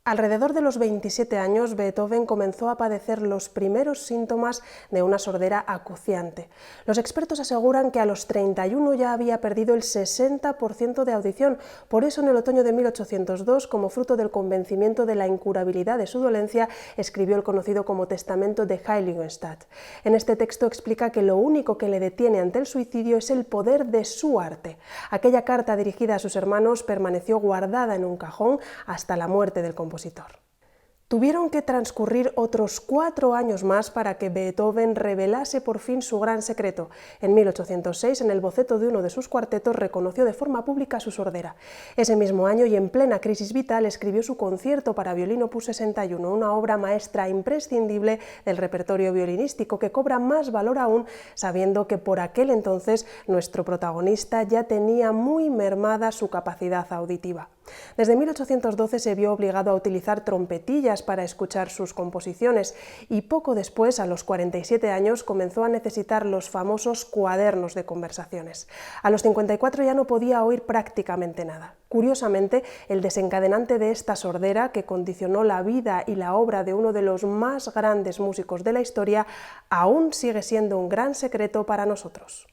Alrededor de los 27 años, Beethoven comenzó a padecer los primeros síntomas de una sordera acuciante. Los expertos aseguran que a los 31 ya había perdido el 60% de audición. Por eso, en el otoño de 1802, como fruto del convencimiento de la incurabilidad de su dolencia, escribió el conocido como Testamento de Heiligenstadt. En este texto explica que lo único que le detiene ante el suicidio es el poder de su arte. Aquella carta dirigida a sus hermanos permaneció guardada en un cajón hasta la muerte del compositor. Tuvieron que transcurrir otros 4 años más para que Beethoven revelase por fin su gran secreto. En 1806, en el boceto de uno de sus cuartetos, reconoció de forma pública su sordera. Ese mismo año, y en plena crisis vital, escribió su concierto para violín opus 61, una obra maestra imprescindible del repertorio violinístico, que cobra más valor aún sabiendo que por aquel entonces nuestro protagonista ya tenía muy mermada su capacidad auditiva. Desde 1812 se vio obligado a utilizar trompetillas para escuchar sus composiciones y poco después, a los 47 años, comenzó a necesitar los famosos cuadernos de conversaciones. A los 54 ya no podía oír prácticamente nada. Curiosamente, el desencadenante de esta sordera, que condicionó la vida y la obra de uno de los más grandes músicos de la historia, aún sigue siendo un gran secreto para nosotros.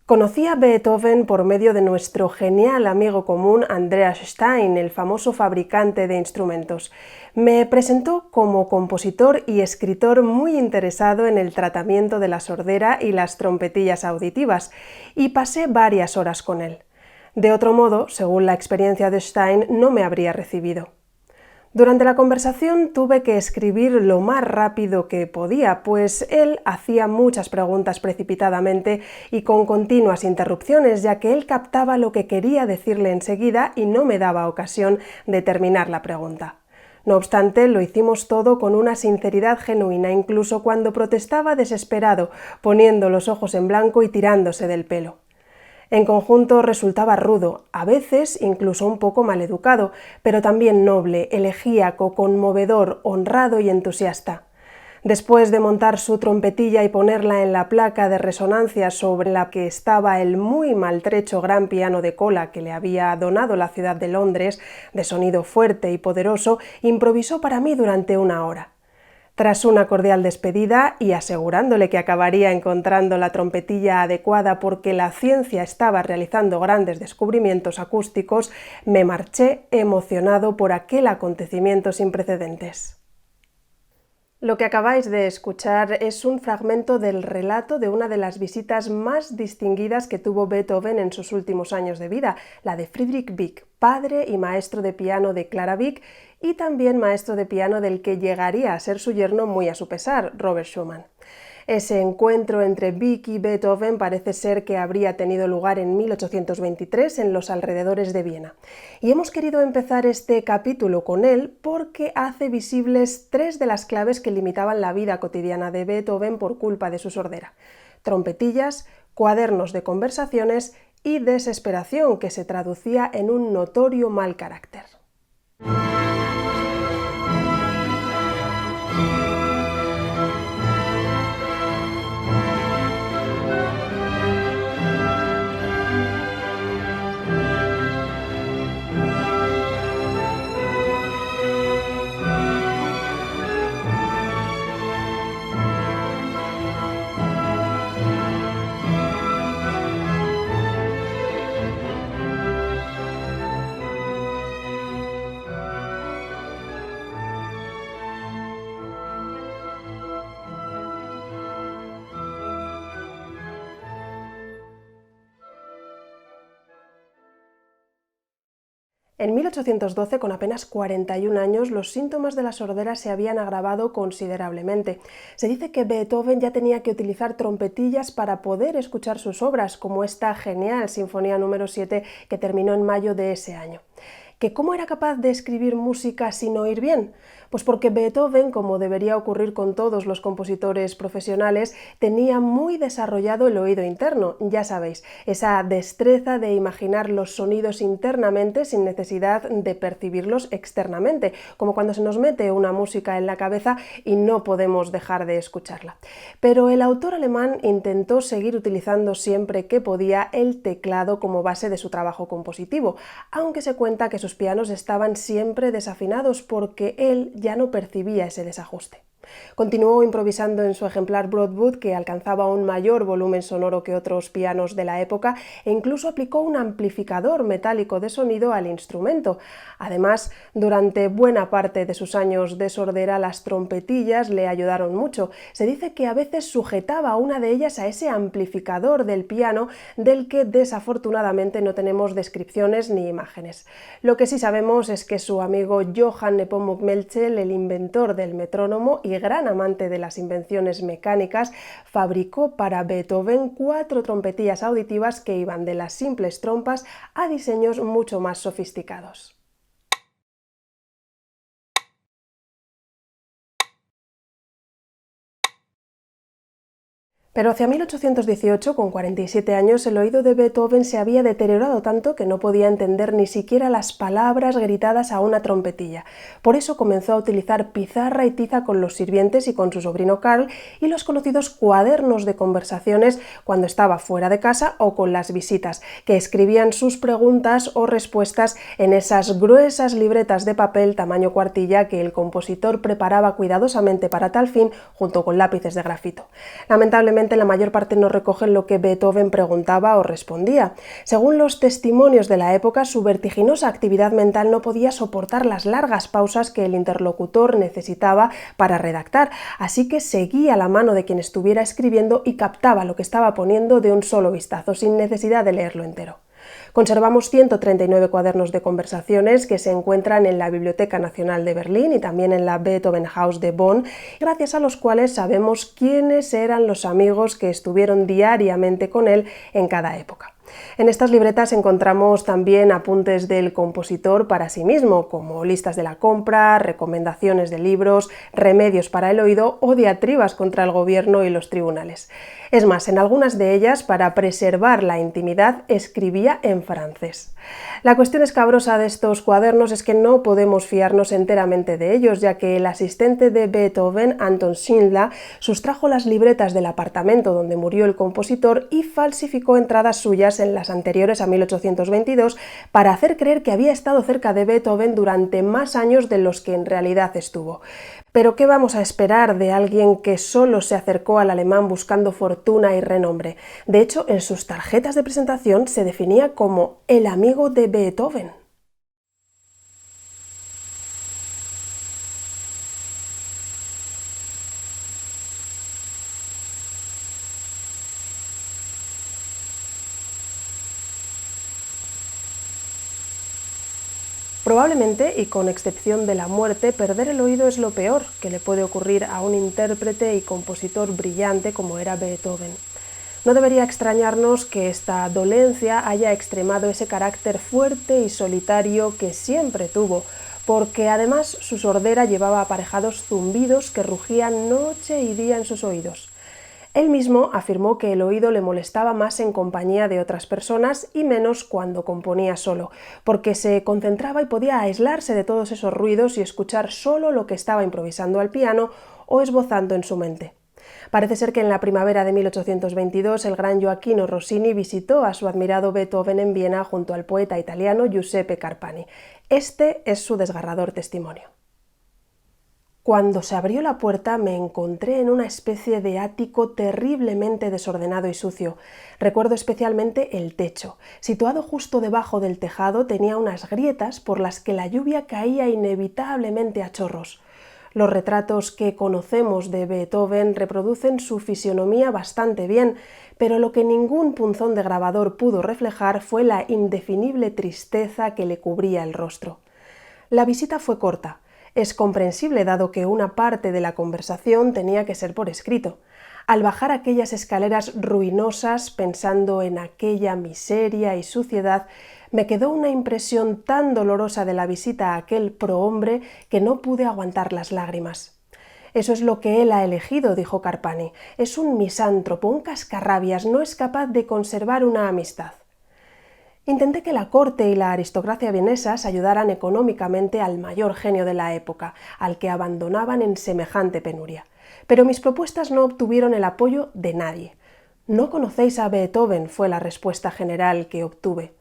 Conocí a Beethoven por medio de nuestro genial amigo común Andreas Stein, el famoso fabricante de instrumentos. Me presentó como compositor y escritor muy interesado en el tratamiento de la sordera y las trompetillas auditivas, y pasé varias horas con él. De otro modo, según la experiencia de Stein, no me habría recibido. Durante la conversación tuve que escribir lo más rápido que podía, pues él hacía muchas preguntas precipitadamente y con continuas interrupciones, ya que él captaba lo que quería decirle enseguida y no me daba ocasión de terminar la pregunta. No obstante, lo hicimos todo con una sinceridad genuina, incluso cuando protestaba desesperado, poniendo los ojos en blanco y tirándose del pelo. En conjunto resultaba rudo, a veces incluso un poco maleducado, pero también noble, elegíaco, conmovedor, honrado y entusiasta. Después de montar su trompetilla y ponerla en la placa de resonancia sobre la que estaba el muy maltrecho gran piano de cola que le había donado la ciudad de Londres, de sonido fuerte y poderoso, improvisó para mí durante 1 hora. Tras una cordial despedida y asegurándole que acabaría encontrando la trompetilla adecuada porque la ciencia estaba realizando grandes descubrimientos acústicos, me marché emocionado por aquel acontecimiento sin precedentes. Lo que acabáis de escuchar es un fragmento del relato de una de las visitas más distinguidas que tuvo Beethoven en sus últimos años de vida, la de Friedrich Wieck, padre y maestro de piano de Clara Wieck y también maestro de piano del que llegaría a ser su yerno muy a su pesar, Robert Schumann. Ese encuentro entre Wieck y Beethoven parece ser que habría tenido lugar en 1823 en los alrededores de Viena. Y hemos querido empezar este capítulo con él porque hace visibles 3 de las claves que limitaban la vida cotidiana de Beethoven por culpa de su sordera: trompetillas, cuadernos de conversaciones y desesperación, que se traducía en un notorio mal carácter. En 1812, con apenas 41 años, los síntomas de la sordera se habían agravado considerablemente. Se dice que Beethoven ya tenía que utilizar trompetillas para poder escuchar sus obras, como esta genial Sinfonía número 7 que terminó en mayo de ese año. ¿Que cómo era capaz de escribir música sin oír bien? Pues porque Beethoven, como debería ocurrir con todos los compositores profesionales, tenía muy desarrollado el oído interno, ya sabéis, esa destreza de imaginar los sonidos internamente sin necesidad de percibirlos externamente, como cuando se nos mete una música en la cabeza y no podemos dejar de escucharla. Pero el autor alemán intentó seguir utilizando siempre que podía el teclado como base de su trabajo compositivo, aunque se cuenta que sus pianos estaban siempre desafinados porque él ya no percibía ese desajuste. Continuó improvisando en su ejemplar Broadwood, que alcanzaba un mayor volumen sonoro que otros pianos de la época, e incluso aplicó un amplificador metálico de sonido al instrumento. Además, durante buena parte de sus años de sordera, las trompetillas le ayudaron mucho. Se dice que a veces sujetaba una de ellas a ese amplificador del piano, del que desafortunadamente no tenemos descripciones ni imágenes. Lo que sí sabemos es que su amigo Johann Nepomuk Melchel, el inventor del metrónomo y gran amante de las invenciones mecánicas, fabricó para Beethoven 4 trompetillas auditivas que iban de las simples trompas a diseños mucho más sofisticados. Pero hacia 1818, con 47 años, el oído de Beethoven se había deteriorado tanto que no podía entender ni siquiera las palabras gritadas a una trompetilla. Por eso comenzó a utilizar pizarra y tiza con los sirvientes y con su sobrino Karl, y los conocidos cuadernos de conversaciones cuando estaba fuera de casa o con las visitas, que escribían sus preguntas o respuestas en esas gruesas libretas de papel tamaño cuartilla que el compositor preparaba cuidadosamente para tal fin, junto con lápices de grafito. Lamentablemente, la mayor parte no recogen lo que Beethoven preguntaba o respondía. Según los testimonios de la época, su vertiginosa actividad mental no podía soportar las largas pausas que el interlocutor necesitaba para redactar, así que seguía la mano de quien estuviera escribiendo y captaba lo que estaba poniendo de un solo vistazo, sin necesidad de leerlo entero. Conservamos 139 cuadernos de conversaciones que se encuentran en la Biblioteca Nacional de Berlín y también en la Beethoven House de Bonn, gracias a los cuales sabemos quiénes eran los amigos que estuvieron diariamente con él en cada época. En estas libretas encontramos también apuntes del compositor para sí mismo, como listas de la compra, recomendaciones de libros, remedios para el oído o diatribas contra el gobierno y los tribunales. Es más, en algunas de ellas, para preservar la intimidad, escribía en francés. La cuestión escabrosa de estos cuadernos es que no podemos fiarnos enteramente de ellos, ya que el asistente de Beethoven, Anton Schindler, sustrajo las libretas del apartamento donde murió el compositor y falsificó entradas suyas en las anteriores a 1822 para hacer creer que había estado cerca de Beethoven durante más años de los que en realidad estuvo. Pero ¿qué vamos a esperar de alguien que solo se acercó al alemán buscando fortuna y renombre? De hecho, en sus tarjetas de presentación se definía como el amigo de Beethoven. Probablemente, y con excepción de la muerte, perder el oído es lo peor que le puede ocurrir a un intérprete y compositor brillante como era Beethoven. No debería extrañarnos que esta dolencia haya extremado ese carácter fuerte y solitario que siempre tuvo, porque además su sordera llevaba aparejados zumbidos que rugían noche y día en sus oídos. Él mismo afirmó que el oído le molestaba más en compañía de otras personas y menos cuando componía solo, porque se concentraba y podía aislarse de todos esos ruidos y escuchar solo lo que estaba improvisando al piano o esbozando en su mente. Parece ser que en la primavera de 1822 el gran Gioacchino Rossini visitó a su admirado Beethoven en Viena junto al poeta italiano Giuseppe Carpani. Este es su desgarrador testimonio. Cuando se abrió la puerta me encontré en una especie de ático terriblemente desordenado y sucio. Recuerdo especialmente el techo. Situado justo debajo del tejado tenía unas grietas por las que la lluvia caía inevitablemente a chorros. Los retratos que conocemos de Beethoven reproducen su fisionomía bastante bien, pero lo que ningún punzón de grabador pudo reflejar fue la indefinible tristeza que le cubría el rostro. La visita fue corta. Es comprensible dado que una parte de la conversación tenía que ser por escrito. Al bajar aquellas escaleras ruinosas pensando en aquella miseria y suciedad, Me quedó una impresión tan dolorosa de la visita a aquel prohombre que no pude aguantar las lágrimas. Eso es lo que él ha elegido, dijo Carpani. Es un misántropo, un cascarrabias, no es capaz de conservar una amistad. Intenté que la corte y la aristocracia vienesas ayudaran económicamente al mayor genio de la época, al que abandonaban en semejante penuria. Pero mis propuestas no obtuvieron el apoyo de nadie. «No conocéis a Beethoven», fue la respuesta general que obtuve.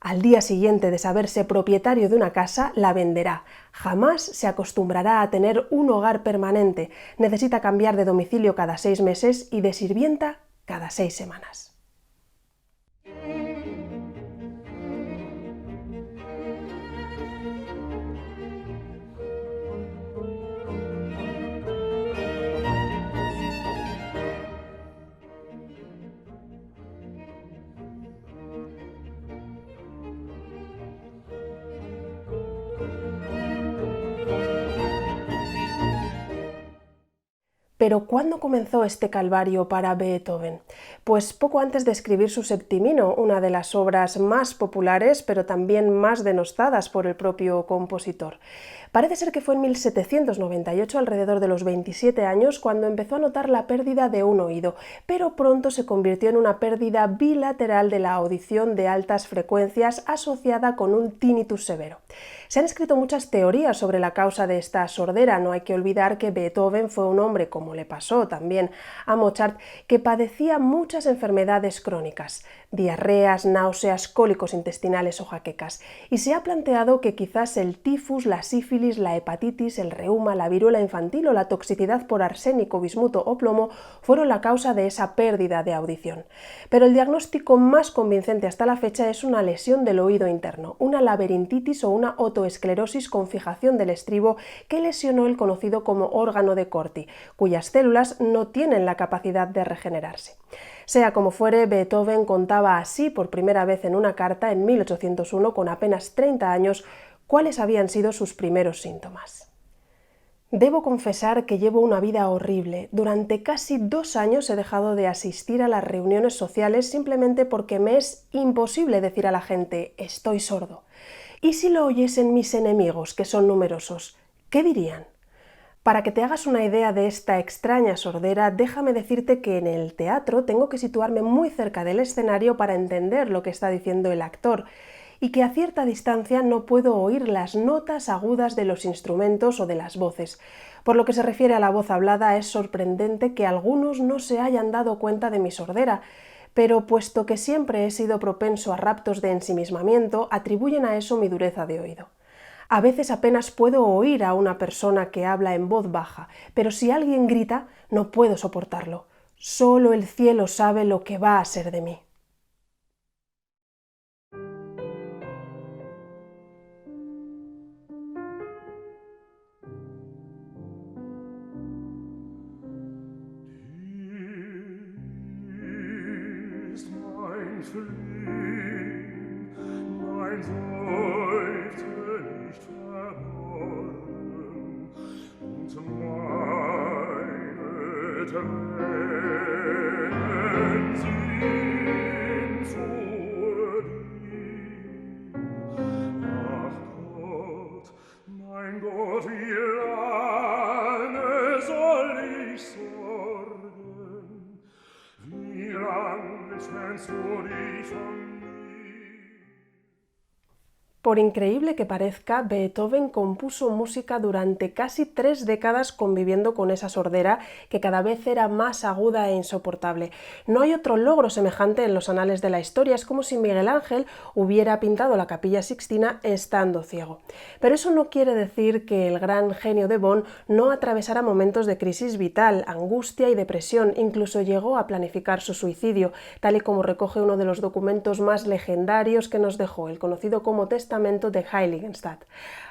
Al día siguiente de saberse propietario de una casa, la venderá. Jamás se acostumbrará a tener un hogar permanente. Necesita cambiar de domicilio cada 6 meses y de sirvienta cada 6 semanas. Pero ¿cuándo comenzó este calvario para Beethoven? Pues poco antes de escribir su Septimino, una de las obras más populares pero también más denostadas por el propio compositor. Parece ser que fue en 1798, alrededor de los 27 años, cuando empezó a notar la pérdida de un oído, pero pronto se convirtió en una pérdida bilateral de la audición de altas frecuencias asociada con un tinnitus severo. Se han escrito muchas teorías sobre la causa de esta sordera. No hay que olvidar que Beethoven fue un hombre, como le pasó también a Mozart, que padecía muchas enfermedades crónicas, diarreas, náuseas, cólicos intestinales o jaquecas, y se ha planteado que quizás el tifus, la sífilis, la hepatitis, el reuma, la viruela infantil o la toxicidad por arsénico, bismuto o plomo fueron la causa de esa pérdida de audición. Pero el diagnóstico más convincente hasta la fecha es una lesión del oído interno, una laberintitis o una otoesclerosis con fijación del estribo que lesionó el conocido como órgano de Corti, cuyas células no tienen la capacidad de regenerarse. Sea como fuere, Beethoven contaba así por primera vez en una carta en 1801, con apenas 30 años, cuáles habían sido sus primeros síntomas. Debo confesar que llevo una vida horrible. Durante casi 2 años he dejado de asistir a las reuniones sociales simplemente porque me es imposible decir a la gente «estoy sordo». ¿Y si lo oyesen mis enemigos, que son numerosos? ¿Qué dirían? Para que te hagas una idea de esta extraña sordera, déjame decirte que en el teatro tengo que situarme muy cerca del escenario para entender lo que está diciendo el actor, y que a cierta distancia no puedo oír las notas agudas de los instrumentos o de las voces. Por lo que se refiere a la voz hablada, es sorprendente que algunos no se hayan dado cuenta de mi sordera, pero puesto que siempre he sido propenso a raptos de ensimismamiento, atribuyen a eso mi dureza de oído. A veces apenas puedo oír a una persona que habla en voz baja, pero si alguien grita, no puedo soportarlo. Solo el cielo sabe lo que va a ser de mí. Por increíble que parezca, Beethoven compuso música durante casi 3 décadas conviviendo con esa sordera que cada vez era más aguda e insoportable. No hay otro logro semejante en los anales de la historia. Es como si Miguel Ángel hubiera pintado la Capilla Sixtina estando ciego. Pero eso no quiere decir que el gran genio de Bonn no atravesara momentos de crisis vital, angustia y depresión. Incluso llegó a planificar su suicidio, tal y como recoge uno de los documentos más legendarios que nos dejó, el conocido como testamento testamento de Heiligenstadt.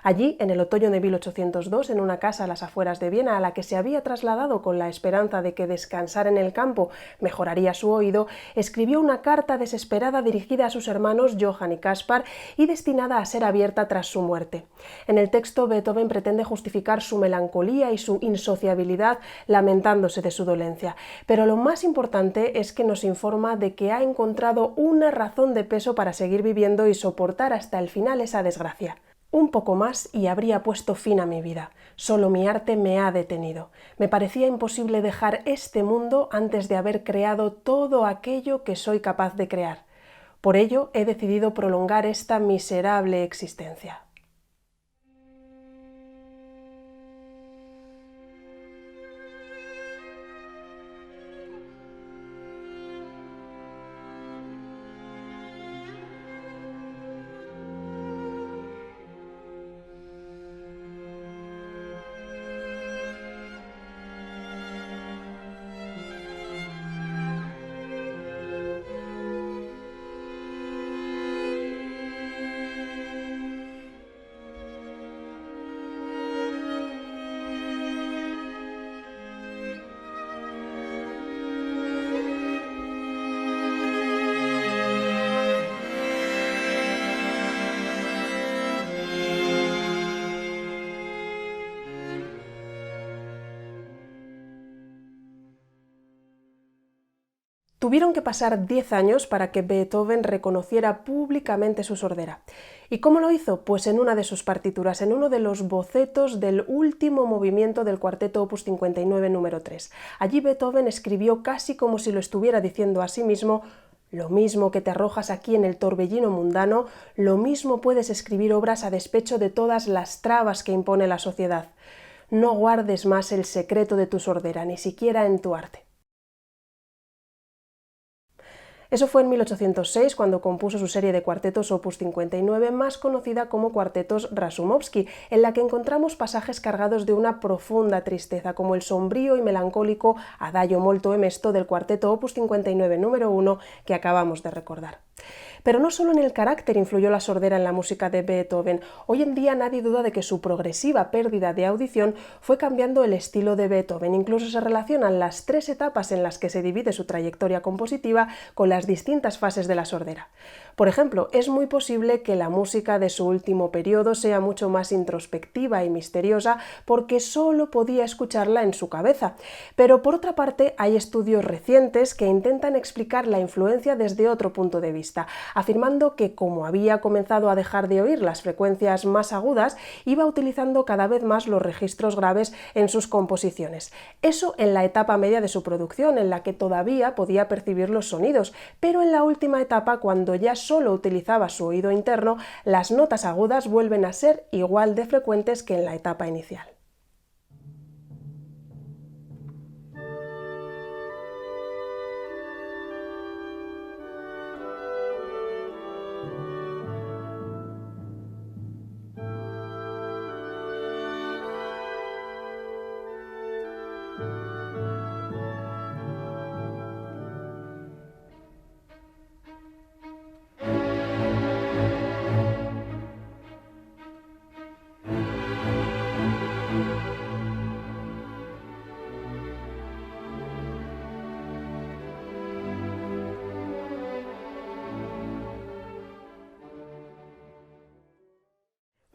Allí, en el otoño de 1802, en una casa a las afueras de Viena a la que se había trasladado con la esperanza de que descansar en el campo mejoraría su oído, escribió una carta desesperada dirigida a sus hermanos Johann y Caspar y destinada a ser abierta tras su muerte. En el texto, Beethoven pretende justificar su melancolía y su insociabilidad lamentándose de su dolencia, pero lo más importante es que nos informa de que ha encontrado una razón de peso para seguir viviendo y soportar hasta el final esa desgracia. Un poco más y habría puesto fin a mi vida. Solo mi arte me ha detenido. Me parecía imposible dejar este mundo antes de haber creado todo aquello que soy capaz de crear. Por ello, he decidido prolongar esta miserable existencia. Tuvieron que pasar 10 años para que Beethoven reconociera públicamente su sordera. ¿Y cómo lo hizo? Pues en una de sus partituras, en uno de los bocetos del último movimiento del cuarteto Opus 59 número 3. Allí Beethoven escribió casi como si lo estuviera diciendo a sí mismo: lo mismo que te arrojas aquí en el torbellino mundano, lo mismo puedes escribir obras a despecho de todas las trabas que impone la sociedad. No guardes más el secreto de tu sordera, ni siquiera en tu arte. Eso fue en 1806, cuando compuso su serie de cuartetos Opus 59, más conocida como Cuartetos Rasoumovsky, en la que encontramos pasajes cargados de una profunda tristeza, como el sombrío y melancólico Adagio molto mesto del cuarteto Opus 59 número 1 que acabamos de recordar. Pero no solo en el carácter influyó la sordera en la música de Beethoven. Hoy en día nadie duda de que su progresiva pérdida de audición fue cambiando el estilo de Beethoven. Incluso se relacionan las 3 etapas en las que se divide su trayectoria compositiva con las distintas fases de la sordera. Por ejemplo, es muy posible que la música de su último periodo sea mucho más introspectiva y misteriosa porque solo podía escucharla en su cabeza. Pero por otra parte, hay estudios recientes que intentan explicar la influencia desde otro punto de vista, afirmando que como había comenzado a dejar de oír las frecuencias más agudas, iba utilizando cada vez más los registros graves en sus composiciones. Eso en la etapa media de su producción, en la que todavía podía percibir los sonidos, pero en la última etapa, cuando ya solo utilizaba su oído interno, las notas agudas vuelven a ser igual de frecuentes que en la etapa inicial.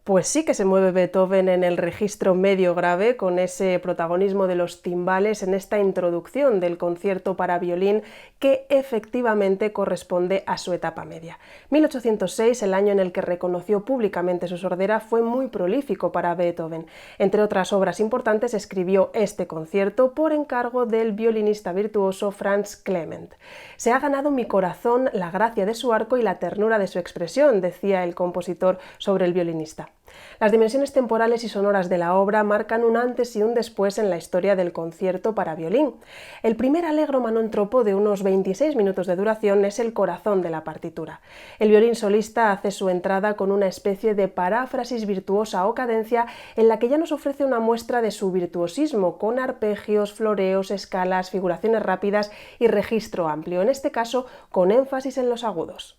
Pues sí que se mueve Beethoven en el registro medio grave, con ese protagonismo de los timbales en esta introducción del concierto para violín que efectivamente corresponde a su etapa media. 1806, el año en el que reconoció públicamente su sordera, fue muy prolífico para Beethoven. Entre otras obras importantes, escribió este concierto por encargo del violinista virtuoso Franz Clement. Se ha ganado mi corazón la gracia de su arco y la ternura de su expresión, decía el compositor sobre el violinista. Las dimensiones temporales y sonoras de la obra marcan un antes y un después en la historia del concierto para violín. El primer allegro manon troppo de unos 26 minutos de duración es el corazón de la partitura. El violín solista hace su entrada con una especie de paráfrasis virtuosa o cadencia en la que ya nos ofrece una muestra de su virtuosismo, con arpegios, floreos, escalas, figuraciones rápidas y registro amplio, en este caso con énfasis en los agudos.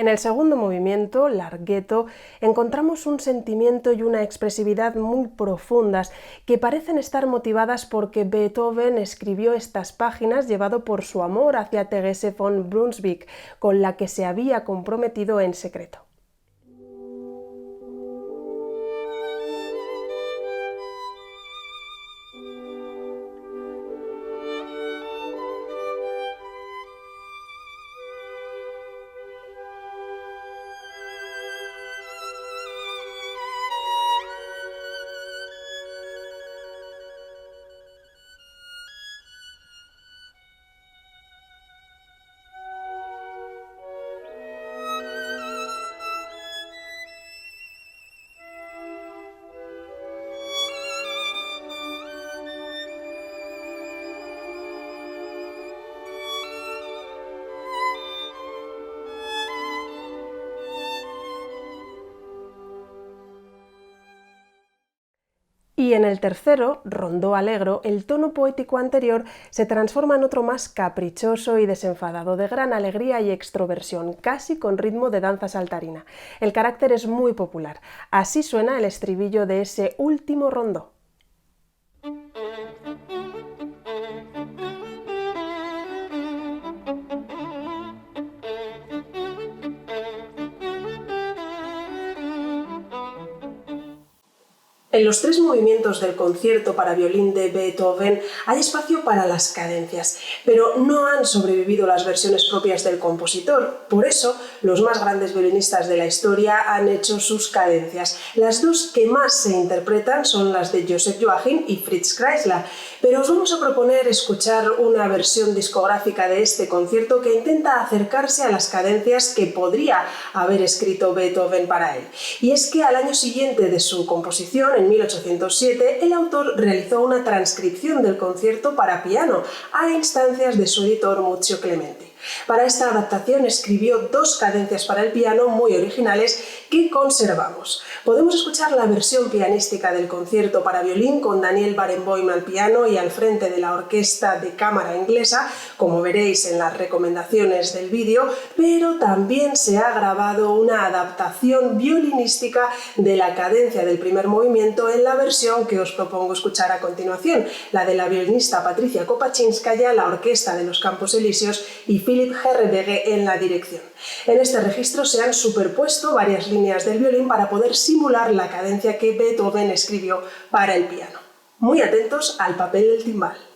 En el segundo movimiento, Larghetto, encontramos un sentimiento y una expresividad muy profundas que parecen estar motivadas porque Beethoven escribió estas páginas llevado por su amor hacia Thérèse von Brunswick, con la que se había comprometido en secreto. Y en el tercero, Rondó Allegro, el tono poético anterior se transforma en otro más caprichoso y desenfadado, de gran alegría y extroversión, casi con ritmo de danza saltarina. El carácter es muy popular. Así suena el estribillo de ese último rondó. En los tres movimientos del concierto para violín de Beethoven hay espacio para las cadencias, pero no han sobrevivido las versiones propias del compositor. Por eso, los más grandes violinistas de la historia han hecho sus cadencias. Las dos que más se interpretan son las de Joseph Joachim y Fritz Kreisler, pero os vamos a proponer escuchar una versión discográfica de este concierto que intenta acercarse a las cadencias que podría haber escrito Beethoven para él. Y es que al año siguiente de su composición, en 1807, el autor realizó una transcripción del concierto para piano a instancias de su editor Muzio Clementi. Para esta adaptación escribió dos cadencias para el piano muy originales que conservamos. Podemos escuchar la versión pianística del concierto para violín con Daniel Barenboim al piano y al frente de la orquesta de cámara inglesa, como veréis en las recomendaciones del vídeo, pero también se ha grabado una adaptación violinística de la cadencia del primer movimiento en la versión que os propongo escuchar a continuación, la de la violinista Patricia Kopachinskaya, la Orquesta de los Campos Elíseos y Philipp Herrebege en la dirección. En este registro se han superpuesto varias líneas del violín para poder simular la cadencia que Beethoven escribió para el piano. Muy atentos al papel del timbal.